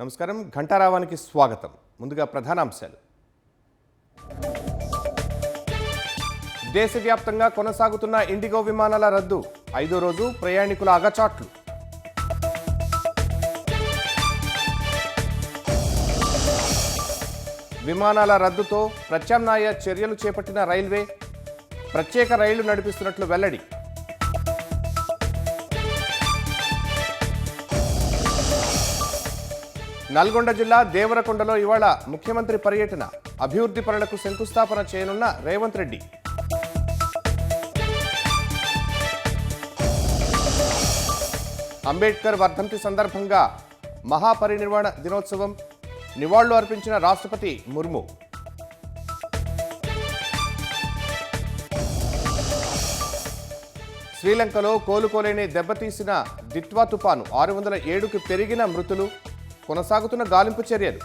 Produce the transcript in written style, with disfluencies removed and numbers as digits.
నమస్కారం. ఘంటారావానికి స్వాగతం. ముందుగా ప్రధానాంశాలు. దేశవ్యాప్తంగా కొనసాగుతున్న ఇండిగో విమానాల రద్దు. 5వ రోజు ప్రయాణికుల అగచాట్లు. విమానాల రద్దుతో ప్రత్యామ్నాయ చర్యలు చేపట్టిన రైల్వే. ప్రత్యేక రైళ్లు నడిపిస్తున్నట్లు వెల్లడి. నల్గొండ జిల్లా దేవరకొండలో ఇవాళ ముఖ్యమంత్రి పర్యటన. అభివృద్ధి పనులకు శంకుస్థాపన చేయనున్న రేవంత్ రెడ్డి. అంబేద్కర్ వర్ధంతి సందర్భంగా మహాపరినిర్వాణ దినోత్సవం. నివాళులు అర్పించిన రాష్ట్రపతి ముర్ము. శ్రీలంకలో కోలుకోలేని దెబ్బతీసిన దిత్వా తుపాను. 607కు పెరిగిన మృతులు. కొనసాగుతున్న గాలింపు చర్యలు.